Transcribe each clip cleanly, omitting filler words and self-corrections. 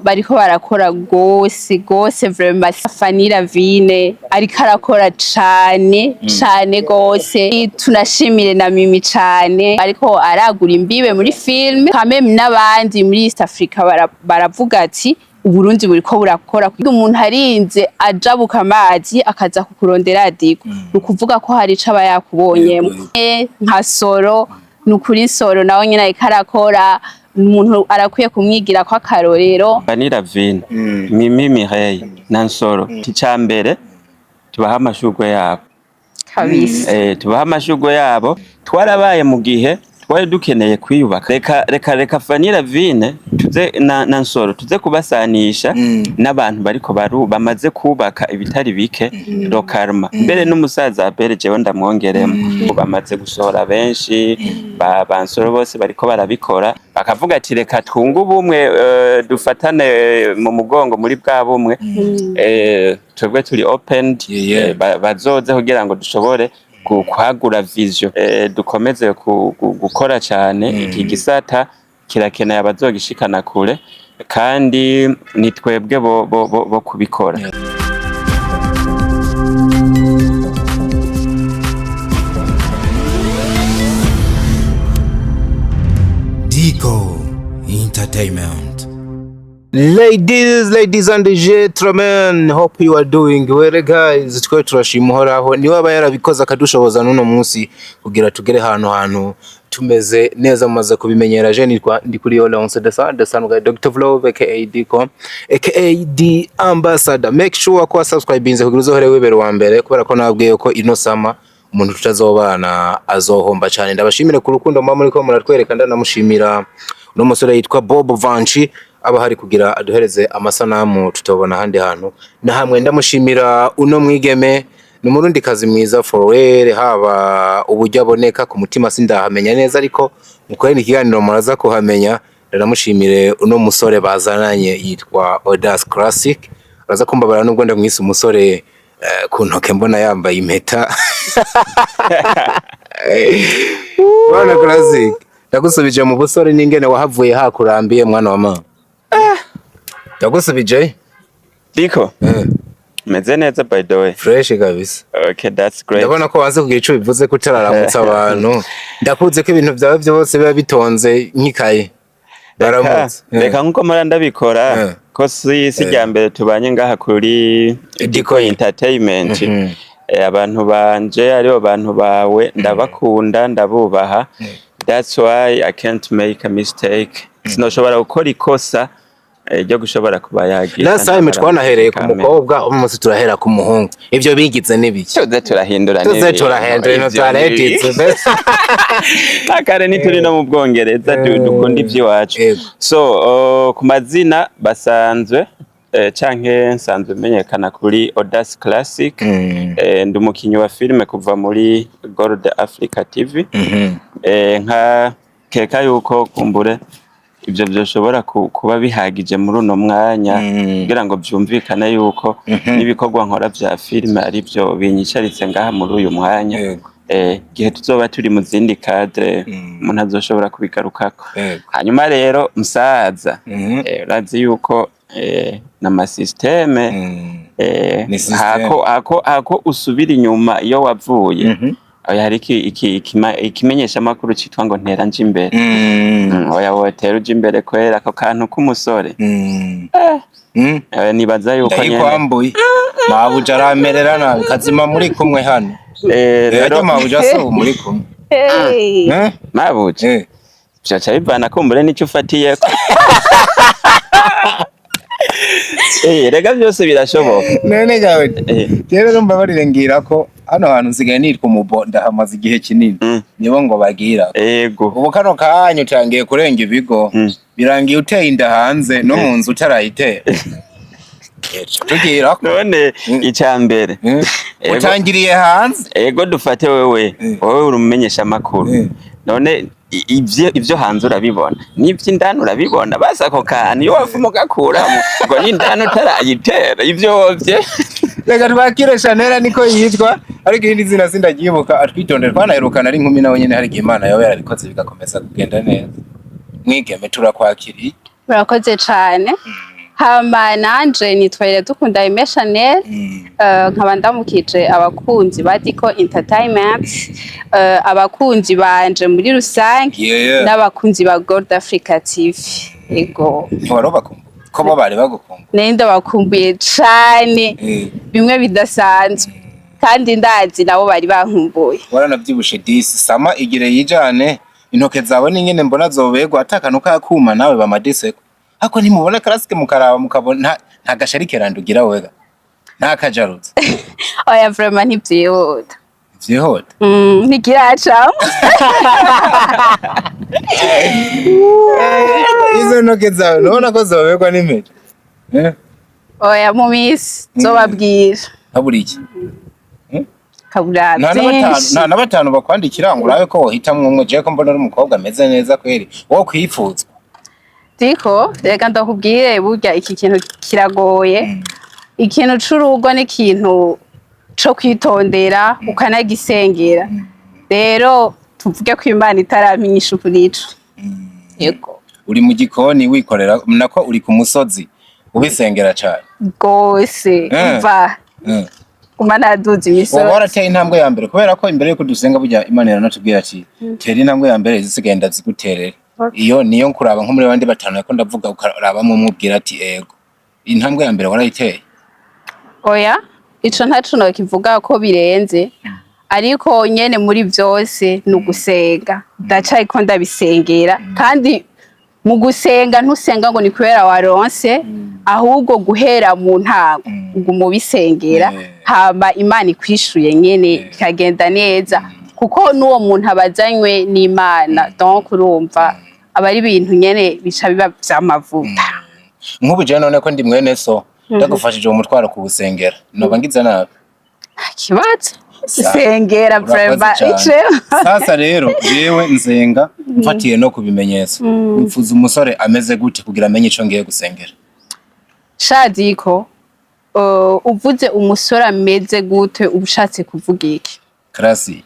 bariko barakora gose vraiment Fanny Lavine ariko arakora cane gose. Tunashimire na Mimi cane ariko aragura imbibe muri film kameme n'abandi muri East Africa baravuga ati Uburundi buriko burakora umuntu arinze ajabuka amazi akaza kukurondera Digo ukuvuga ko hari caba yakubonyemo nka Soro nukuri Soro nawe nyine ariko arakora umuntu arakwiye kumwigira kwa karorero. Fanny Lavine Mimi Mireille na Nsoro icambere tubaha amashurwe yabo kabisa tubaha amashurwe yabo twarabaye mu gihe twari dukeneye kwiyubaka reka Fanny Lavine tuze na Nsoro tuze kubasanisha n'abantu bariko bamaze kubaka ibitari bike lokalma mbere n'umusaza Abel jewe ndamwongeremo bamaze gusohora benshi ba Nsoro bose bariko barabikora bakavuga ati reka twunge ubumwe dufatane mu mugongo muri bwa bumwe twebwe turi open bazoze kugira ngo dushobore kwagura vision dukomeze gukora cyane iki gisata kirakeneye abazogishikana kure kandi ni twebwe bo kubikora. Digo Entertainment. Ladies and gentlemen, hope you are doing well guys. Twe turashima Uhoraho niwe aba yarabikoze akadushoboza nuno munsi kugira tugere hantu tumeze neza mumaze kubimenyera. Je ndi kuri Olonce de Sanwa Dr. Vlove aka Digo aka the ambassador. Make sure ko subscribinze kugira uzohore webere wa mbere kubera ko nabwiye ko ino sama umuntu tutazobana azohomba cyane. Ndabashimire ku rukundo mama muri ko muratwereka ndanamushimira uno musore yitwa Bob Vanchi aba hari kugira aduhereze amasanamu tutobona handi hantu na hamwe. Ndamushimira uno mwigeme n'umurundi kazi mwiza forward haba uburyo aboneka ku mutima sindahamenya neza ariko mukorera ikiganiro muraza kuhamenya. Ndamushimire uno musore bazananye yitwa Odas Classic araza kumbabara nubwo ndamwise umusore ku ntoke mbona yambaye impeta bana Classic ndagusubije mu busore n'ingene wahavuye hakurambiye mwana wa mama. Ndagusubije Diko meze neza by the way fresh kabisa. Okay, that's great. Ndabona ko wanze kugira ico bivuze ko utararamutsa abantu ndakuze ko ibintu byawe byose biba bitonze nkikaye baramutse reka nkuko mara ndabikora ko si rya mbere tubanye ngaha kuri Digo Entertainment. Abantu banje aribo bantu bawe ndabakunda ndabubaha. That's why I can't make a mistake. Sinoshobora gukora ikosa ryo gushobora kuba yagira. Last time twanahereye ku mukobwa umunsi turahera ku muhungu. Ivyo bigize nibiki? Tuze turahindura no twareditse. Akare ni turi no mu Bwongereza dukunda ivy'iwacu. So ku mazina basanzwe canke nsanzwe menyekana kuri Odas Classic. Ndi umukinyi wa filme kuva muri Gold Africa TV. Nka keka yuko kumbure ibyo byoshobora kuba bihagije muri uno mwanya kugira ngo byumvikane yuko nibikorwa nkora vya filme ari byo binyicaritse ngaha muri uyu mwanya. Gihe tuzoba turi mu zindi cadre umuntu azoshobora kubigarukako. Hanyuma rero musaza urazi yuko nama systeme hako usubira inyuma iyo wavuye hari ikimenyesha makuru citwa ngo ntera nje imbere. Oya wotera uje imbere kwera ako kantu k'umusore nibaza yuko nyene mabuja aramerera nabi kazima muri kumwe hano rero mabuja so muri kumwe mabuja byaca bivana kumbure n'icyo ufatiyeko. Rega byose birashoboka none gawe rero mbabarire ngira ko hano hantu nsigaye nitwa umubonda hamaze igihe kinini nibo ngo bagira yego ubu kano kanyu utangiye kurenga ibigo birangiye uteye inda hanze no mu nzu utarayitera tugira none icambere utangiriye hanze yego dufate wewe urumenyesha makuru none ivyo hanze urabibona n'ivy'indani urabibona basa ko kantu iyo wafuma ugakuramo ngo n'indani utarayitera ivyo vye rega twakire Chanel niko yitwa ariko hindi zina sindagibuka atwitondera twanaherukana ari nkumi nawe nyene hari Imana yawe yarabikoze bigakomeza kugenda neza. Mwigeme turakwakiriye murakoze cyane hama nanje nitwaye dukunda Aime Chanel nkaba ndamukije abakunzi badiko entertainment abakunzi banje muri rusange n'abakunzi ba Gold Africa TV ego ntiwarobakumbuye ko bo bari bagukumbuye nenda bakumbuye cane bimwe bidasanzwe kandi ndazi nabo bari bankumbuye waranavyibushe disi sama igire yijane intoke zawe n'ingene mbona zobegwa atakano kakuma nawe bamadiseko hako ntimubona karasike mukaraba mukabona nta gashari kerandugira wega nta kajarutse oya vraiment ntivyihuta vyihuta ntikiracamo izo ntoke zawe nubona ko zobegwa n'impeta oya mu misi nzobabwira habura iki kabura nta na batanu bakwandikira ngo urabe ko wohitamwo umwe je ko mbona ari umukobwa ameze neza kweri wo kwifuzwa diko reka ndakubwire burya iki kintu kiragoye ikintu c'urugo ni ikintu co kwitondera ukanagisengera rero tuvuge ko Imana itaramenyesha ukurico yego uri mu gikoni wikorera nako uri ku musozi ubisengera cyane gose umva Imana yaduze imisozi warateye intambwe ya mbere kubera ko imbere yuko dusenga burya Imana yaranatubwira ati tera intambwe ya mbere zisigenda ziguterera iyo niyo nkuraba nko muri bandi batanu yako ndavuga ukarabamwe mubwira ati ego intambwe ya mbere warayiteye oya ico ntaco no kivuga ko birenze ariko nyene muri byose nugusenga ndacaye ko ndabisengera kandi mu gusenga ntusenga ngo ni kubera waronse ahubwo guhera mu ntago ngo bisengera hama Imana ikwishuye nyene ikagenda neza kuko nuwo muntu abazanywe n'Imana donc urumva abari ibintu nyene bica biba vy'amavuta nk'ubu je none ko ndi mwene so ndagufashije uwo mutwaro kubusengera noba ngize nabi kibazo sengera vraiment sasa rero jewe nzenga mfatiye no kubimenyetso mfuza umusore ameze gute kugira amenye ico ngiye gusengera shadiko uvuze umusore ameze gute ubushatse kuvuga iki Classic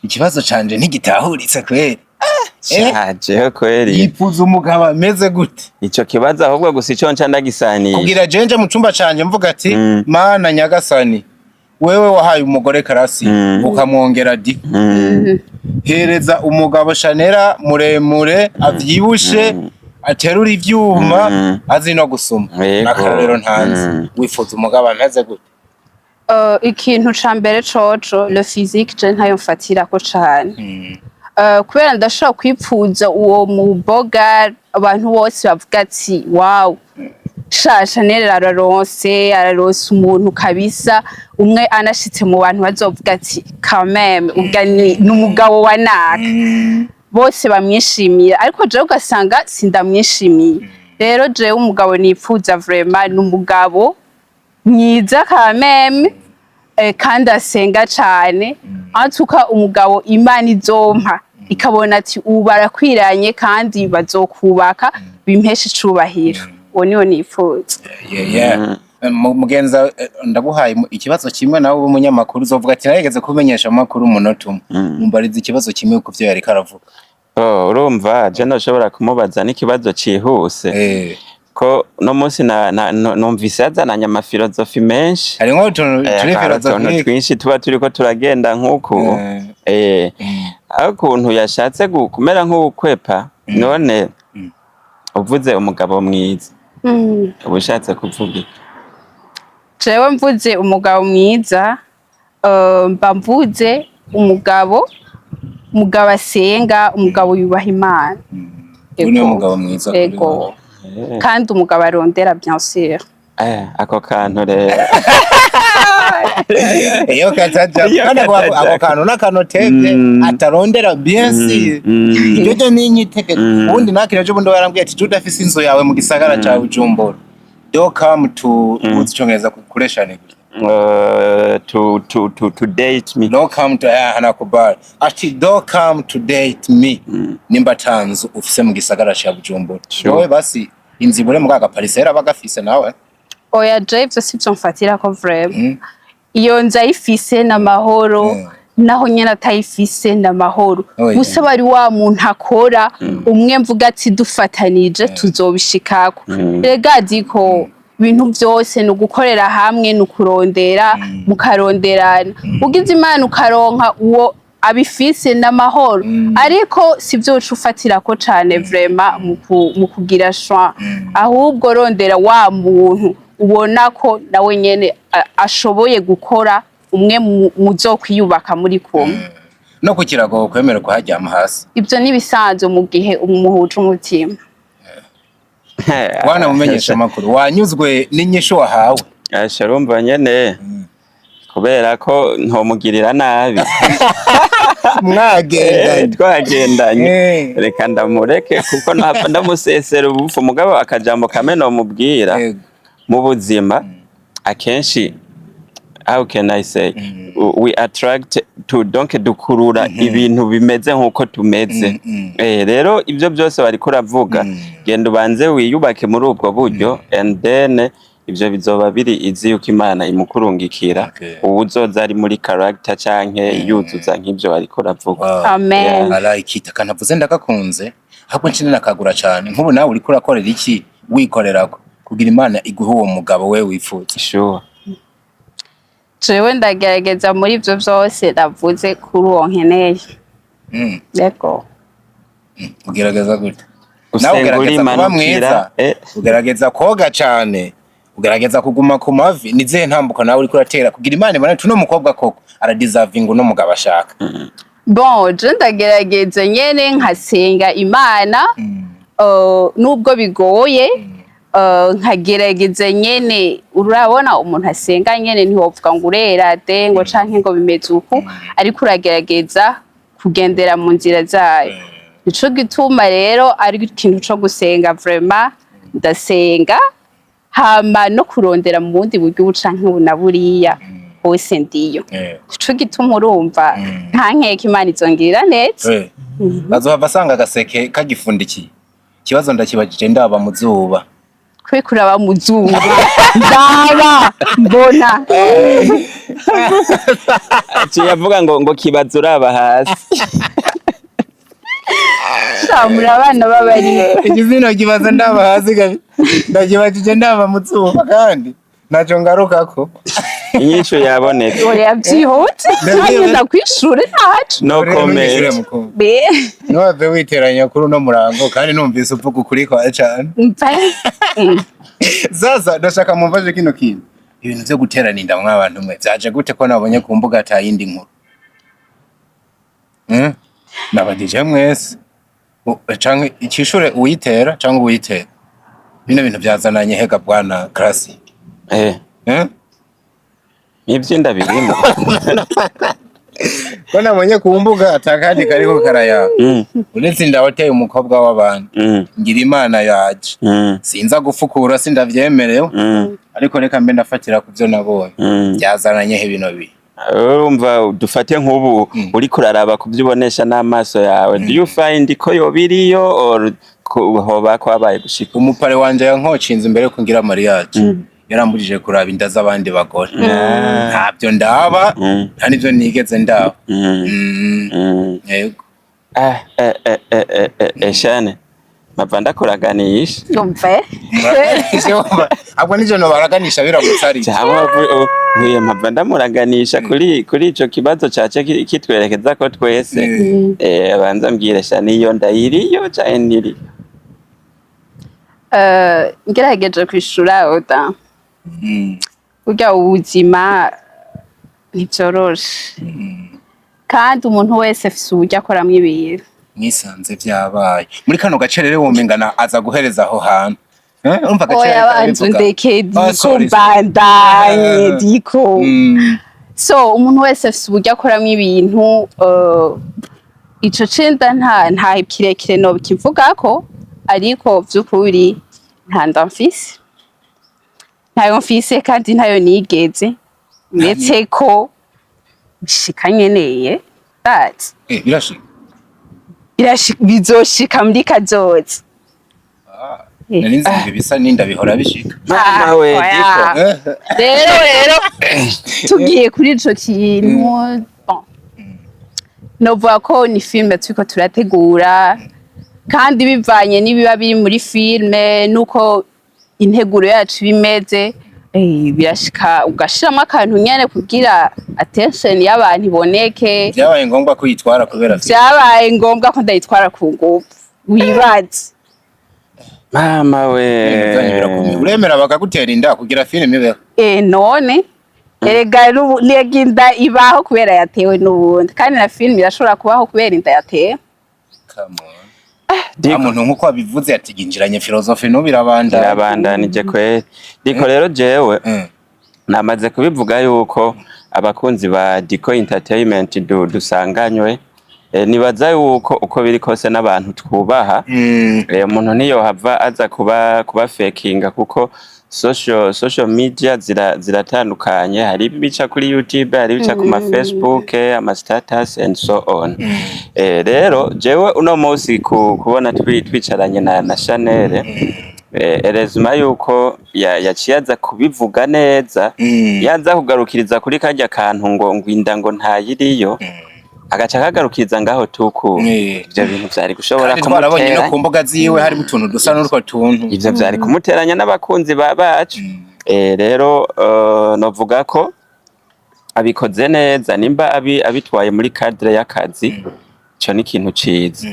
ikibazo canje ntigitahuritse kweri Shaje kweri yifuza umugabo ameze gute ico kibazo ahubwo gusa ico nca ndagisanisha kugira jenje mu cumba canje mvuga ati mana nyagasani wewe wahaye umugore Karasi ukamwongera di hereza umugabo Chanel muremure avyibushe aterura ivyuma azi no gusoma nakarero ntanze wifuza umugabo ameze gute ikintu ca mbere coco le physique je ntayo mfatira ko cane kubera ndashobora kwipfuza uwo muboga abantu bose bavuga ati wow Chanel araronse umuntu kabisa umwe anashitse mu bantu bazovuga ati quand même ugani n'umugabo wa naka bose bamwishimira ariko je ugasanga sindamwishimiye rero je umugabo nipfuza vraiment n'umugabo mwiza quand même kandi asenga cane antuka umugabo Imana izompa ikabona ati ubu barakwiranye kandi bazokubaka bimpesha icubahiro uwo niwo nipfuza mugenza ndaguhaye ikibazo kimwe nawe umunyamakuru uzovuga ati narigeze kumenyesha amakuru umunota umwe mumbariza ikibazo kimwe ku vyo yariko aravuga urumva je ndoshobora kumubaza n'ikibazo cihuse ko no munsi numvise yazananye amafilozofi menshi harimwo utuntu twinshi tuba turiko turagenda nk'uku aho ukuntu yashatse kumera nk'ukwepa none uvuze umugabo mwiza uba ushatse kuvuga jewe mvuze umugabo mwiza mba mvuze umugabo asenga umugabo yubaha Imana niwe mugabo mwiza ego kandi umugabo arondera bien sûr ako kantu rero iyo kataja kandi ako kantu n'akanotebye atarondera bien sûr iryo ni inyiteke ubundi nakiraje ubundi warambwiye ati tudafise inzu yawe mu gisagara ca Bujumbura do come to uzicongereza kureshane to date me no come to hanakubara ati do come to date me nimba tanzu ufise mu gisagara ca Bujumbura wowe basi inzibure mu parisera bagafise nawe oya James sivyo mfatira ko vraiment iyo nzayifise n'amahoro naho nyene atayifise n'amahoro gusa bari wa muntu akora umwe mvuga ati dufatanije tuzobishikako rega diko ibintu byose ni ugukorera hamwe ni ukurondera mukaronderana ugize imana ukaronka uwo abifise n'amahoro ariko sivyo ufatira ko cane vraiment mu kugira choix ahubwo rondera wa muntu ubona ko nawe nyene ashoboye gukora umwe muzokwiyubaka muri kumwe no kukirago kwemera kuharyama hasi ibyo nibisanzwe mu gihe umuhuje umutima wana mumenyesha makuru wanyuzwe n'inyisho wahawe urumva nyene kubera ko ntomugirira nabi twagendanye reka ndamureke kuko ndamusesera ubufu mugabo akajambo kamwe nomubwira mu buzima akenshi how can I say we attract to donc dukurura ibintu bimeze nkuko tumeze rero ibyo byose bari kuravuga genda ubanze wiyubake muri ubwo buryo and then ibyo bizoba biri izi yuko Imana imukurungikira uwuzoza ari muri character canke yuzuza nk'ibyo bari kuravuga amen alayikita kanavuze ndagakunze ahubwo nshine nakagura cyane nk'ubu nawe uri kurakorera iki wikorerako kugira Imana iguhe uwo mugabo we wifuza sure jewe ndagerageza muri ibyo byose navuze kuri uwo nkeneye yego ugerageza gute nawe ugerageza kuba mwiza ugerageza koga cyane ugerageza kuguma ku mavi nizihe ntambuko nawe uri kuratera kugira Imana ibona tuno mukobwa koko aradeservinga uno mugabo ashaka bon je ndagerageza nyene nkasenga Imana nubwo bigoye nkagerageza nyene urabona umuntu asenga nyene ntiwovuga ngo urera de ngo canke ngo bimeze uku ariko uragerageza kugendera mu nzira zayo nico gituma rero ari ikintu co gusenga vraiment ndasenga hama no kurondera mu bundi buryo canke bunaburiya hose ndiyo nico gituma urumva nta nkeka Imana izongirira neza bazohava asanga agaseke kagifundikiye ikibazo ndakibajije ndaba mu zuba kwe kuraba mu zuba ndaba mbona yavuga ngo kibazo uraba hasi muri abana b'abari igizino kibazo ndaba hasi ndakibajije ndaba mu zuba kandi naco ngarukako inyisho yabonetse oya byihute ngenda kwishura ntacu no comment nove witeranya kuri no murango kandi numvise uvuga ukuri kwa cyane zaza ndashaka mumvaje kino kintu ibintu byo guterana inda mw'abantu mwe byaje gute ko nabonye ku mbuga atayindi nkuru nabadije mwese canke ikishure uyitera canke uyitera bino bintu byazananye hega bwana Classic ibyo ndabirimo ko nabonye ku mbuga atakandi kariko karaya uretse ndawateye umukobwa w'abantu ngira Imana yaje sinza gufukura sindavyemerewe ariko reka mbe ndafatira ku byo nabonye byazananye he bino bi urumva dufate nk'ubu uri kuraraba kubyibonesha n'amaso yawe do you find ko yobiriyo or hoba kwabaye gushika umupare wanje yankocinze imbere ko ngira mariage yarambujije kuraba inda z'abandi bagore ntabyo ndaba nta nivyo nigeze ndaba yego shane mavanda kuraganisha yumve ahubwo nijo no baraganisha biramutsari uye mavanda muraganisha kuri ico kibazo cace kitwerekeza ko twese abanza mbwire shane iyo ndayiriyo cyane niri ngerageje kwishura oda burya ubuzima ntibyoroshe kandi umuntu wese afise uburyo akoramwo ibintu mwisanze vyabaye muri kano gace rero womengana aza guhereza aho hantu umva gace oya bantu ndeke diko mbandanye diko so umuntu wese afise uburyo akoramwo ibintu ico cenda nta kirekire no kivugako ariko vy'ukuri nta ndamfise ntayo mfise kandi ntayo nigeze ndetse ko bishika nyeneye that bizoshika muri kazoza narinzi bisa ninda bihora bishika mama we diko rero tugiye kuri ico kintu novuga ko ni filme turiko turategura kandi bivanye n'ibiba biri muri filme nuko integuro yacu bimeze birashika ugashiramo akantu nyene kugira attention y'abantu iboneke. Byabaye ngombwa ko yitwara kubera byabaye ngombwa ko ndayitwara ku ngufu wibaze. Mama we uremera bakagutera inda kugira filime ibeho? None erega inda ibaho kubera yatewe n'ubundi, kandi na filime irashobora kubaho kubera inda yatewe. Come on. Umuntu nkuko wabivuze yatiginjiranye filozofi no birabandanije kweri. Diko rero jewe namaze kubivuga yuko abakunzi ba Diko Entertainment dusanganywe, nibaza yuko uko biri kose n'abantu twubaha, umuntu niyo hava aza kuba fakinga kuko social media ziratandukanye, hari ibica kuri YouTube, hari ibica ku ma Facebook, ama status and so on. Rero jewe uno munsi kubona twicaranye na Chanel, erezuma yuko yaciye aza kubivuga neza, yaza kugarukiriza kuri kajya kantu ngo inda ngo ntayiriyo, agaca kagarukiriza ngaho tuku ivyo bintu vyari gushobora kumutera. Twarabonye no ku mbuga ziwe hari utuntu dusa n'utwo tuntu, ivyo vyari kumuteranya n'abakunzi bacu. Rero novuga ko abikoze neza, nimba abitwaye muri cadre y'akazi, cyo ni ikintu ciza.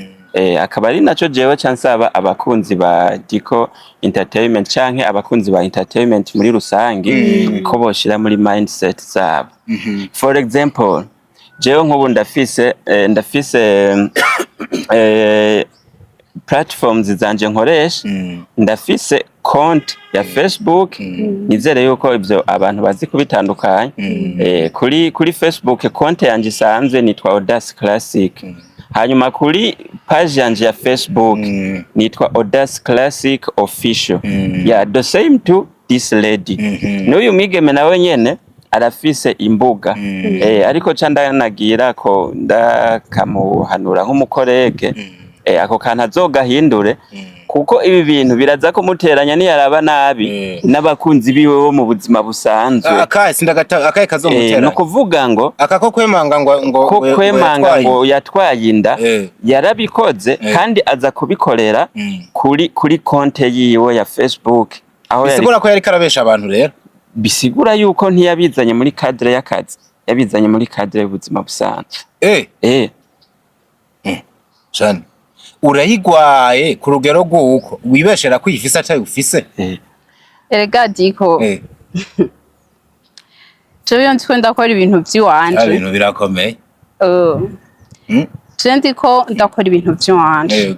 Akaba ari naco jewe cansaba abakunzi ba Diko Entertainment canke abakunzi ba entertainment muri rusangi ko boshira muri mindset zabo. For example, jewe nk'ubu ndafise platforms zanje nkoresha, ndafise konti ya Facebook, nizere yuko ivyo abantu bazi kubitandukanya. Kuri Facebook konti yanje isanzwe nitwa Audace Classic, hanyuma kuri page yanje ya Facebook nitwa Audace Classic Official. The same to this lady. N'uyu mwigeme nawe nyene arafise imbuga, ariko candanagira ko ndakamuhanura nk'umukorege, ako kantu azogahindure, kuko ibi bintu biraza kumuteranya niyaraba nabi n'abakunzi biwe bo mu buzima busanzwe. Akaye kazomuteranya, no kuvuga ngo akako kwemanga ngo yatwaye inda, yarabikoze kandi aza kubikorera kuri konte yiwe ya Facebook, aho bisigura ko yari karabesha abantu. Rero bisigura yuko ntiyabizanye muri cadre y'akazi, yabizanye muri cadre y'ubuzima busanzwe. Jane, urayigwaye ku rugero rw'uko wibeshera ko ifise atari ufise? Erega Diko, jewe ndiko ndakora ibintu by'iwanje. Ibintu birakomeye. Je ndiko ndakora ibintu by'iwanje.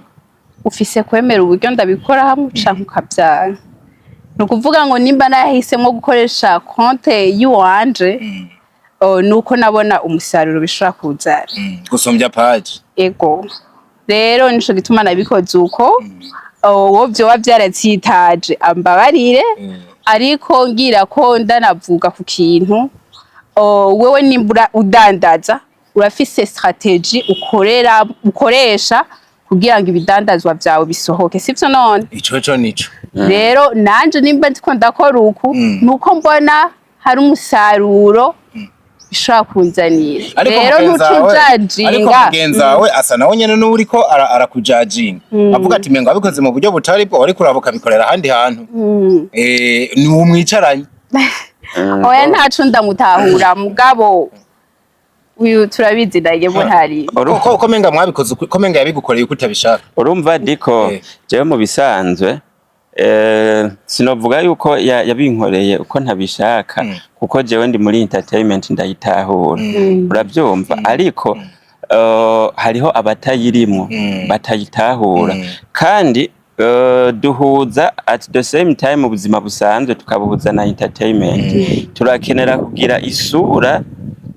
Ufise kwemera uburyo ndabikora hamwe canke ukabyara. Nukuvuga ngo nimba nahisemo gukoresha konte yiwanje, nuko nabona umusaruro bishobora kuzara gusombya page. Ego rero nico gituma nabikoze uko, wo byo wabyaratsitaje ambabarire, ariko ngira ko ndanavuga ku kintu. Wewe nimbura udandaza, urafise strategy ukoresha kugira ngo ibidandazwa byawe bisohoke, sivyo none? Ico nico. Rero nanje nimba ndiko ndakora uku, nuko mbona hari umusaruro bishobora kunzanira. Rero ntucujajinga. Ariko mugenza we asa nawe nyene n'uriko arakujajinga, avuga ati mengo abikoze mu buryo butari bwo, ariko urabuka bikorera ahandi hantu. Ni umwicaranye. Oya ntacu ndamutahura, mugabo uyu turabizi ndaye bo ntari ko menga mwabikoze, ko menga yabigukoreye uko utabishaka. Urumva Diko, jewe mu bisanzwe sinovuga yuko yabinkoreye uko ntabishaka, kuko jewe ndi muri entertainment ndayitahura, urabyumva. Ariko hariho abatayirimo batayitahura, kandi duhuza at the same time ubuzima busanzwe tukabuhuza na entertainment. Turakenera kugira isura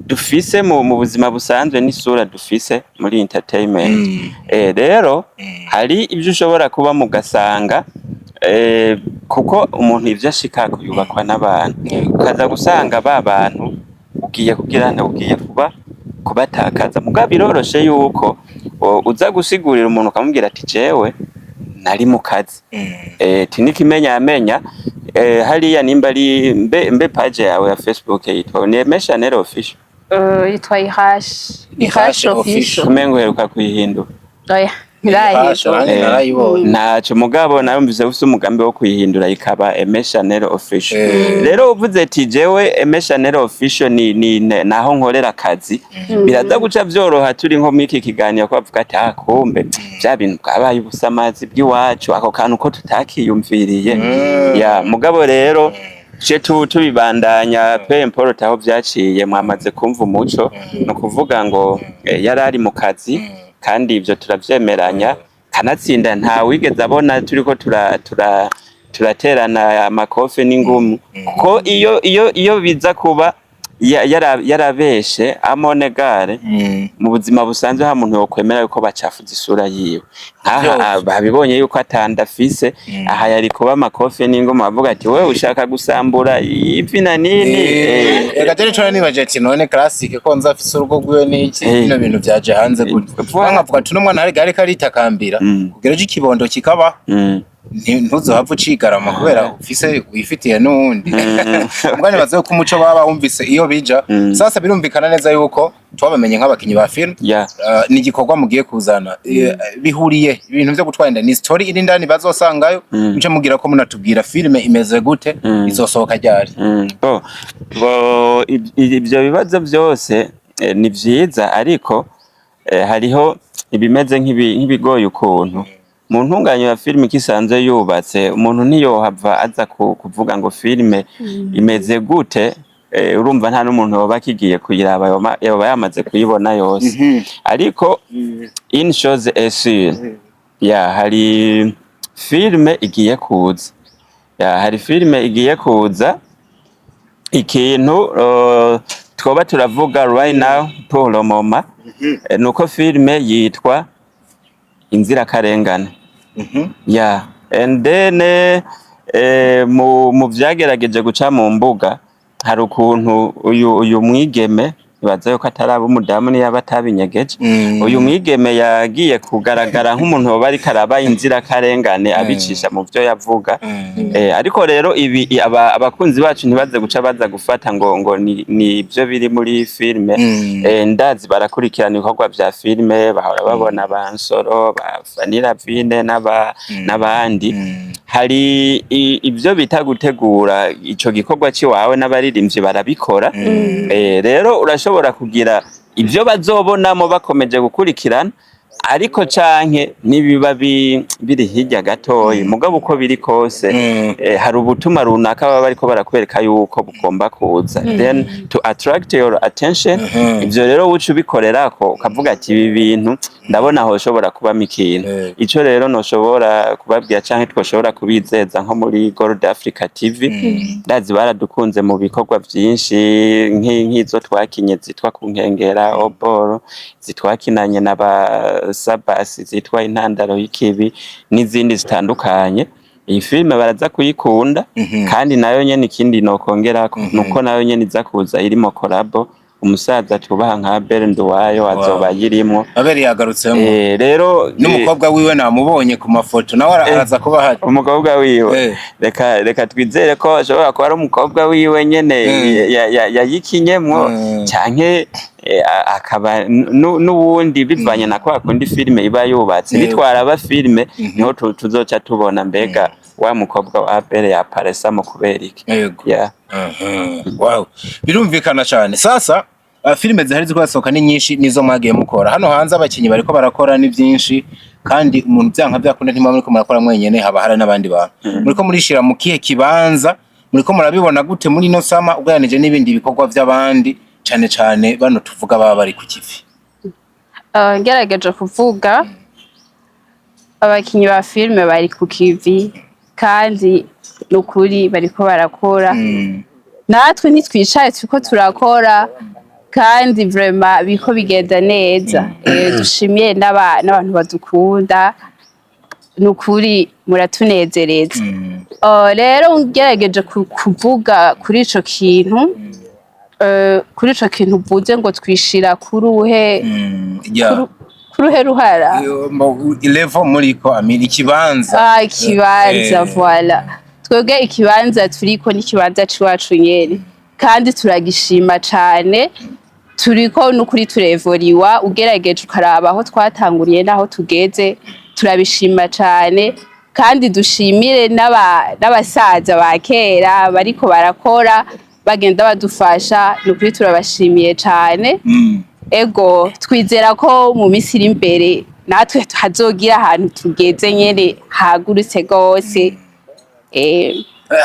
dufise mu buzima busanzwe n'isura dufise muri entertainment. Rero hari ibyo ushobora kuba mugasanga, kuko umuntu ivyo ashika kuyubakwa n'abantu, ukaza gusanga ba bantu ugiye kubatakaza. Mugabo biroroshe yuko uza gusigurira umuntu ukamubwira ati jewe nari mu kazi, tinikimenya amenya hariya nimba ari mbe page yawe ya Facebook yitwa ni Chanel Official, yitwa Ihash Official. Kumengo heruka kuyihindura. Oya ntaco mugabo narumvise ufise umugambi wo kuyihindura ikaba Aimé Chanel official. Rero uvuze ati jewe Aimé Chanel official ni naho nkorera akazi biraza guca vyoroha turi nko muri iki kiganiro ko bavuga ati kumbe vya bintu bwabaye ubusamazi bw'iwacu ako kantu ko tutakiyumviriye ya mugabo rero je tubibandanya pe importe aho vyaciye mwamaze kumva umuco no kuvuga ngo yarari mu kazi kandi ivyo turavyemeranya kanatsinda nta wigeze abona turiko turaterana amakofe n'ingumu kuko iyo biza kuba yarabeshe amonegare mu buzima busanzwe ha muntu yokwemera yuko bacafuza isura yiwe nkaha babibonye yuko atandafise aha yari kuba amakofe n'ingoma bavuga ati wewe ushaka gusambura ivi na nini ega teri cyo nibaje ati none classic ko nzafise urugo gwiwe n'iki bino bintu byaje hanze gute nkavuga ati n'umwana hari gari karitakambira kugera ikibondo kikaba ntuzohava ucigarama kubera ufise wifitiye n'uwundi mugani baze ko umuco baba wumvise iyo bija sasa birumvikana neza yuko twabamenye nk'abakinyi ba film ni igikorwa mugiye kuzana bihuriye ibintu byo gutwara inda ni story iri ndani bazosangayo muce mugira ko munatubwira filme imeze gute izosohoka ryari ibyo bibazo byose ni vyiza ariko hariho ibimeze nk'ibigoye ukuntu mu ntunganyo ya filime kisanzwe yubatse umuntu ntiyohava aza kuvuga ngo filime imeze gute urumva nta n'umuntu yoba akigiye kuyiraba yoba yamaze kuyibona yose ariko in shows essure hari filime igiye kuza hari filime igiye kuza ikintu twoba turavuga right now pour le moment nuko filime yitwa Inzirakarengane and then mu vyagerageje guca mu mbuga hari ukuntu uyu mwigeme baza yuko ataraba umudamu ni yaba atabinyegeje uyu mwigeme yagiye kugaragara nk'umuntu bari karaba inzirakarengane abicisha mu byo yavuga ariko rero ibi abakunzi bacu ntibaze guca baza gufata ngo ni byo biri muri filme ndazi barakurikirana ibikorwa vya filme bahora babona bansoro bafanira vine n'abandi hari ibyo bita gutegura ico gikorwa ciwawe n'abaririmbyi barabikora rero urashobora kugira ibyo bazobonamo bakomeje gukurikirana ariko canke nibiba biri hirya gatoyi mugabo uko biri kose hari ubutuma runaka baba bariko barakwereka yuko bugomba kuza then to attract your attention ivyo rero uca ubikorerako ukavuga ati ibi bintu ndabona aho ushobora kubamo ikintu ico rero noshobora kubabwira canke twoshobora kubizeza nko muri Gold Africa TV ndazi baradukunze mu bikorwa vyinshi nk'izo twakinye zitwa ku nkengera oboro zitwakinanye n'aba Sabasi zitwa Intandaro y'ikibi n'izindi zitandukanye iyi filme baraza kuyikunda kandi nayo nyene ikindi nokongerako nuko nayo nyene iza kuza irimo collabo umusaza tubaha nka Abel Nduwayo azoba yirimwo Abel yagarutsemo rero n'umukobwa wiwe namubonye ku mafoto nawe araza kuba hari umukobwa wiwe reka twizere ko ashobora kuba ari umukobwa wiwe nyene yayikinyemwo canke akaba n'uwundi bivanye na kwa kundi filme iba yubatse nitwara aba filme niho tuzoca tubona mbega wa mukobwa wa Abel yaparesa mu kuberiki wow birumvikana cyane sasa filme zihari zikosoka ni nyinshi nizo mwagiye mukora hano hanze abakinyi bariko barakora ni byinshi kandi umuntu byanka byakunda ntimwe muri ko murakora mwenyene haba hari n'abandi bantu muriko murishira mu kihe kibanza muriko murabibona gute muri no sama uganije n'ibindi bikorwa by'abandi cyane bano tuvuga baba bari ku kivi ngerageje kuvuga abakinyi ba filme bari ku kivi kandi nukuri bariko barakora natwe nitwicaye turiko turakora kandi vraiment biko bigenda neza dushimiye n'abantu badukunda nukuri muratunezereza rero ngerageje kuvuga kuri ico kintu uvuze ngo twishira kuruhe ruhara level muriko amira ikibanza ikibanza voilà twebwe ikibanza turiko n'ikibanza ciwacu nyene kandi turagishima cane turiko nukuri turevoriwa ugerageje ukaraba aho twatanguriye naho tugeze turabishima cane kandi dushimire n'abasaza ba kera bariko barakora bagenda badufasha nukuri turabashimiye cane ego twizera ko mu minsi iri imbere natwe hazogira ahantu tugeze nyene hagurutse gose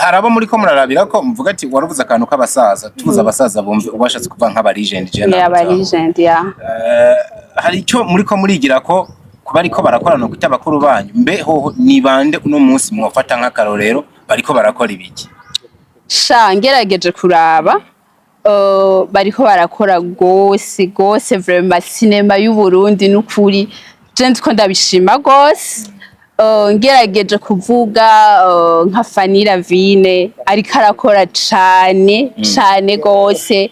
harabo muri ko murarabira ko mvuga ati waruvuze akantu k'abasaza tuvuze abasaza bumve ubashatse kuva nk'aba legend hari icyo muri ko murigira ko kuba ariko barakorana gute abakuru banyu mbe hoho ni bande uno munsi mwofata nk'akarorero bariko barakora ibiki sha ngerageje kuraba bariko barakora gose vraiment cinema y'u Burundi n'ukuri je ndiko ndabishima gose ngerageje kuvuga nka Fanny Lavine ariko arakora cane gose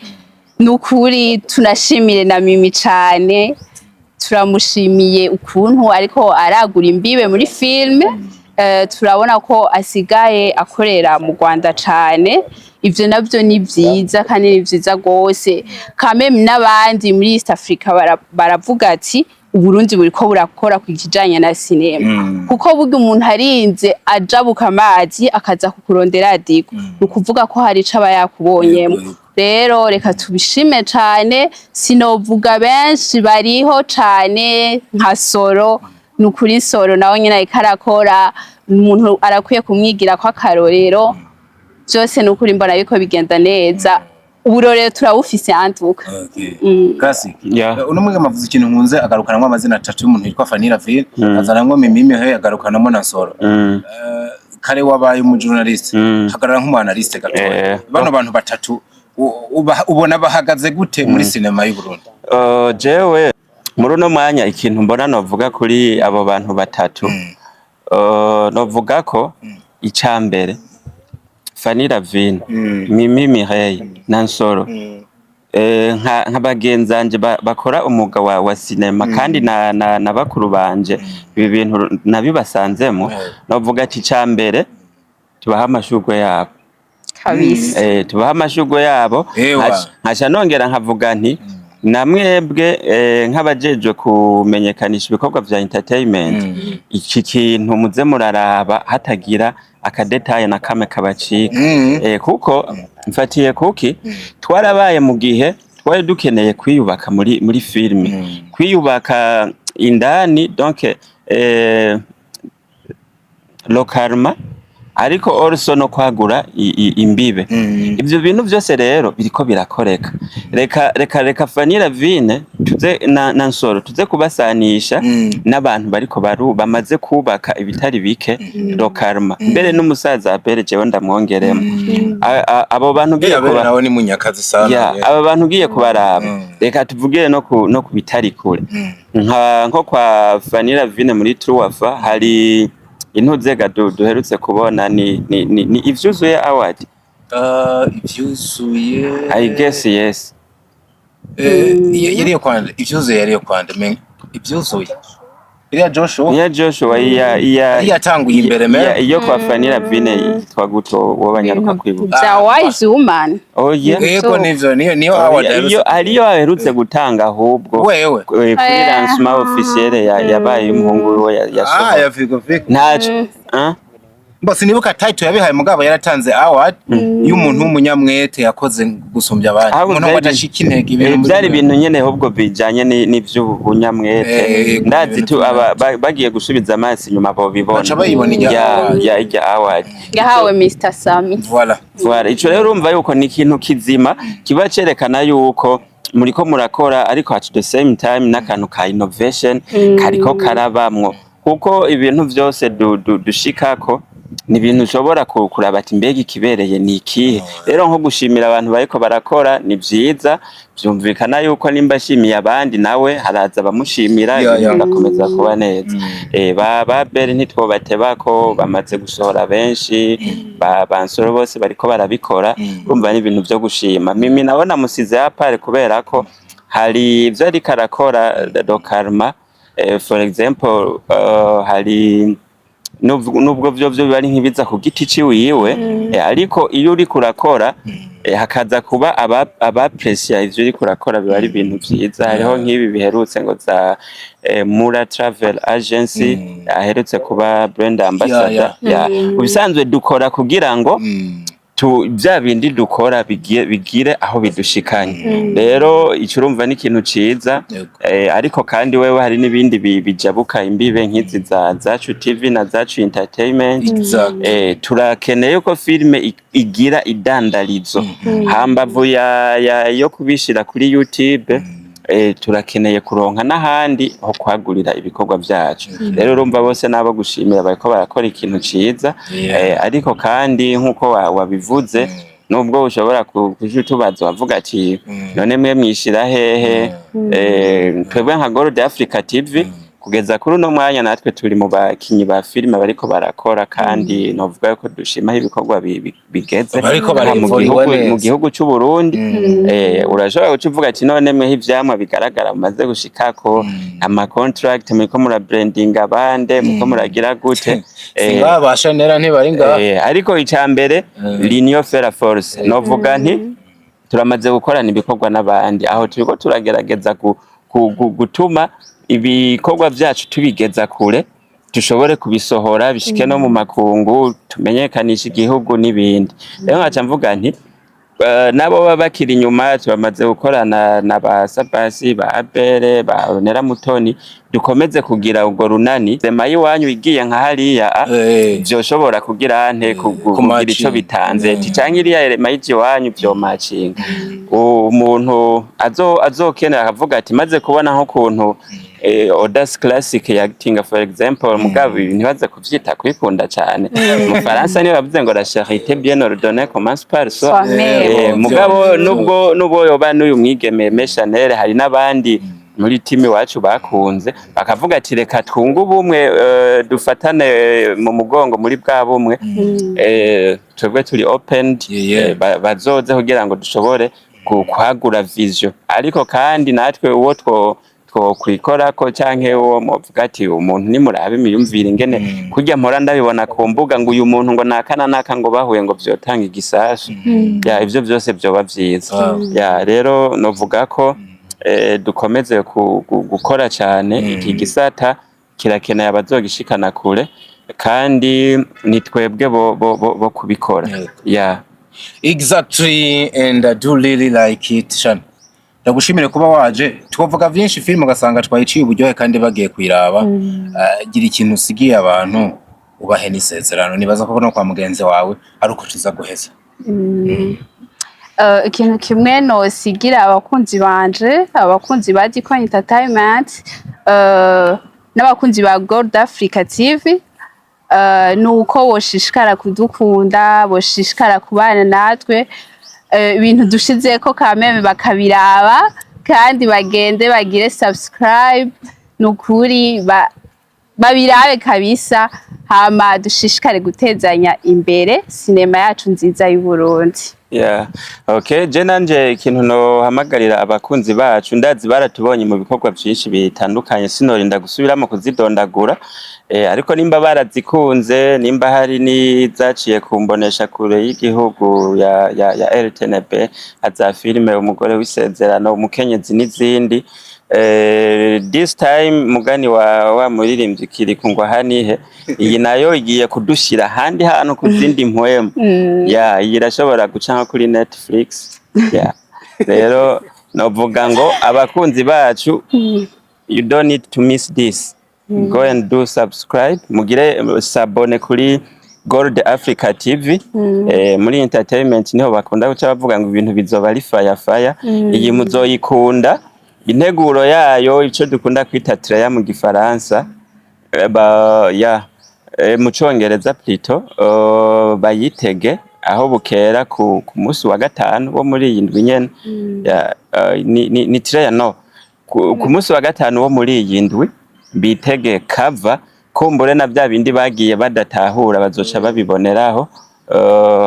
n'ukuri tunashimire na Mimi cane turamushimiye ukuntu ariko aragura imbibe muri filme turabona ko asigaye akorera mu Rwanda cane ivyo navyo ni vyiza kandi ni vyiza gose kameme n'abandi muri East Africa baravuga ati Uburundi buriko burakora kwijanye na cinema kuko burya umuntu arinze ajabuka amazi akaza kukurondera adiko ukuvuga ko hari ico aba yakubonyemo rero reka tubishime cane sinovuga benshi bariho cane nka Soro nukuri Soro nawe nyine ariko arakora umuntu arakwiye kumwigira ko akarorero byose nukuri mbona yuko bigenda neza uburorero turawufise antuka Classic uno mwega mavuze ikintu nkunze agarukanamo amazina atatu y'umuntu yitwa Fanny Lavine azanamwo Mimi he agarukanamo na Soro kare wabaye umu journalist hagarara nk'umu analyst gatoya bano bantu batatu ubona bahagaze gute muri cinema y'u Burundi jewe muri uno mwanya ikintu mbona novuga kuri abo bantu batatu novuga ko icambere Fanny Lavine Mimi Mireille na Nsoro nka bagenzanje bakora umwuga wa cinema kandi na bakuru banje ibi bintu nabibasanzemo novuga ati icambere tubaha amashurwe yabo kabisa tubaha amashurwe yabo nkaca nongera nkavuga nti namwebwe nk'abajejwe kumenyekanisha ibikorwa vya entertainment iki kintu muze muraraba hatagira akadetaye na kame kabacika kuko mfatiye kuki twarabaye mu gihe twari dukeneye kwiyubaka muri filme kwiyubaka indani donc localement ariko also no kwagura imbibe ivyo bintu byose rero biriko birakoreka reka Fanny Lavine tuze na Nsoro tuze kubasanisha n'abantu bariko bamaze kubaka ibitari bike localement mbere n'umusaza apere jewe ndamwongeremo abo bantu giye kuba nawe ni munyakazi sana abo bantu giye kubaraba reka tuvugire no ku bitari kure nko kwa Fanny Lavine muri Truwafa hari intuzega duherutse kubona ni ivyuzuye award ivyuzuye I guess yes yariyo kwanda ivyuzuye yariyo kwanda ivyuzuye Joshua yatanguye imbere me iyo kwa Fanny Lavine twaguto wobanyaruka kwibuka za wise woman yego nivyo niyo award ariyo aherutse gutanga ahubwo wewe kuri lancement officiel yabaye umuhungu we yasohoye ya Figo ntaco Bose nibuka title yabihaye mugabo yaratanze award y'umuntu w'umunyamwete yakoze gusumbya abandi umuntu wadashika intege ibintu byari ibintu nyene ahubwo bijanye n'ivy'ubunyamwete ndazi tu bagiye gusubiza amazi nyuma bo bibona baca bayibona ya award yahawe Mr Sami voilà ico rero urumva yuko ni ikintu kizima kiba cerekana yuko muriko murakora ariko at the same time n'akantu ka innovation kariko karabamwo kuko ibintu vyose dushikako ni ibintu ushobora kuraba ati mbega ikibereye ni ikihe rero nko gushimira abantu bariko barakora ni vyiza byumvikana yuko nimba ashimiye abandi nawe haraza bamushimira ndakomeza kuba neza ba bere ntitwobatebako bamaze gusohora benshi bansoro bose bariko barabikora urumva ni ibintu vyo gushima Mimi nawe namusize apare kubera ko hari ivyo ariko arakora do karma for example hari nubwo vyo bari nk'ibiza ku giti ciwiwe ariko iyo uri kurakora hakaza kuba abapreciate ivyo uri kurakora biba ari ibintu vyiza. Hariho nk'ibi biherutse ngo za Mura Travel Agency aherutse kuba brand ambassador. Ubisanzwe dukora kugira ngo vya bindi dukora bigire aho bidushikanye. Rero ico urumva ni ikintu ciza, ariko kandi wewe hari n'ibindi bijabuka imbibe nk'izi zacu TV na zacu entertainment. Turakeneye ko filime igira idandarizo hambavu yo kubishira kuri YouTube. Turakeneye kuronka n'ahandi ho kwagurira ibikorwa vyacu. Rero urumva bose nabo gushimira bariko barakora ikintu ciza, ariko kandi nkuko wabivuze nubwo ushobora kuja utubaza wavuga ati none mwe mwishira hehe. Twebwe nka Gold Africa TV kugeza kuri uno mwanya natwe turi mu bakinyi ba filime bariko barakora, kandi novuga yuko dushimaho ibikorwa bigeze mu gihugu c'u Burundi. Urashobora kuvuga ati none mwe ivyamwa bigaragara mumaze gushikako ama contract muriko mura branding abande muriko muragira gute, singabasha nera ntibari ngaho. Ariko icambere l'union fait la force, novuga nti turamaze gukorana ibikorwa n'abandi aho turiko turagerageza gutuma ibikorwa vyacu tubigeza kure, dushobore kubisohora bishike no mu makungu, tumenyekanisha igihugu n'ibindi. Rero nkaca mvuga nti nabo baba bakiri inyuma turamaze gukorana na ba Sabasi, ba Abere, ba Onera Mutoni, dukomeze kugira ubwo runani. Sema yiwanyu igiye nka hariya vyoshobora kugira kugira ico bitanze canke iriya elema y'iwanyu vyo matching. Umuntu azokenera akavuga ati maze kubona nko kuntu Audace Classic acting for example, mugabo ntibaze kuvyita kwikunda cyane. Mu Faransa niyo bavuze ngo la charité bien ordonnée commence par soi. Mugabo nubwo yoba n'uyu mwigeme Meshanel, hari n'abandi muri team wacu bakunze bakavuga ati reka twunge ubumwe, dufatane mu mugongo muri bwa bumwe. Twebwe turi open, bazoze kugira ngo dushobore kwagura vision, ariko kandi natwe uwo kwikorako canke uwo muvuga ati umuntu nimurabe imiyumvire ingene kurya mpora ndabibona ku mbuga ngo uyu muntu ngo naka ngo bahuye ngo vyotanga igisasu. Ivyo vyose vyoba vyiza. Rero novuga ko dukomeze gukora cyane. Iki gisata kirakeneye abazogishikana kure, kandi ni twebwe bo kubikora. Exactly, and I do really like it. Shana, ndagushimire kuba waje. Twovuga vyinshi film ugasanga twayiciye uburyohe kandi bagiye kwiraba. Gira ikintu usigiye abantu ubahe n'isezerano, nibaza ko no kwa mugenzi wawe ari uko tuza guheza. Ikintu kimwe nosigira abakunzi banje, abakunzi ba Diko Entertainment, n'abakunzi ba Gold Africa TV, nuko boshishikara kudukunda, boshishikara kubana natwe, ibintu dushizeko kameme bakabiraba, kandi bagende bagire subscribe, nukuri babirabe kabisa, hama dushishikare gutezanya imbere sinema yacu nziza y'u Burundi. Okay, je nanje ikintu no hamagarira abakunzi bacu, ndazi baratubonye mu bikorwa byinshi bitandukanye, sinorinda gusubiramo kuzidondagura, ariko nimba barazikunze, nimba hari nizaciye kumbonesha kure y'igihugu ya RTNB, aza filime umugore w'isezerano, umukenyezi n'izindi. This time mugani wa muririmbyi kiri kungwa hanihe, iyi nayo igiye kudushira handi hantu kuzindi mpwemu. Irashobora gucanka kuri Netflix. Rero novuga ngo abakunzi bacu, you don't need to miss this. Go and do subscribe, mugire sabone kuri Gold Africa TV. Muri entertainment niho bakunda guca bavuga ngo ibintu bizoba ari fire. Iyi muzoyikunda. Integuro yayo ico dukunda kwita trailer mu Gifaransa, mu Congereza plutôt, bayitege aho bukera ku munsi wa gatanu wo muri iyi ndwi nyene. Ni trailer no ku munsi wa gatanu wo muri iyi ndwi, bitege cover kumbure na bya bindi bagiye badatahura bazoca babiboneraho.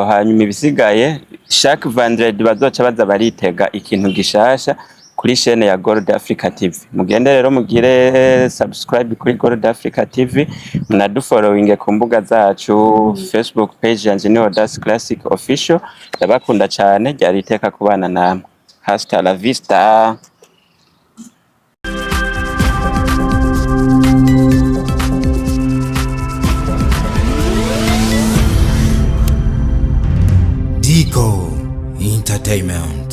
Hanyuma ibisigaye chaque vendredi bazoca baza baritega ikintu gishasha kuri chaîne ya Gold Africa TV. Mugende rero mugire subscribe kuri Gold Africa TV, mnadufollowing ku mbuga zacu Facebook page yanje ni Audace Classic Official. Ndabakunda cyane, ryari iteka kubana namwe. Hasta la vista. Digo Entertainment.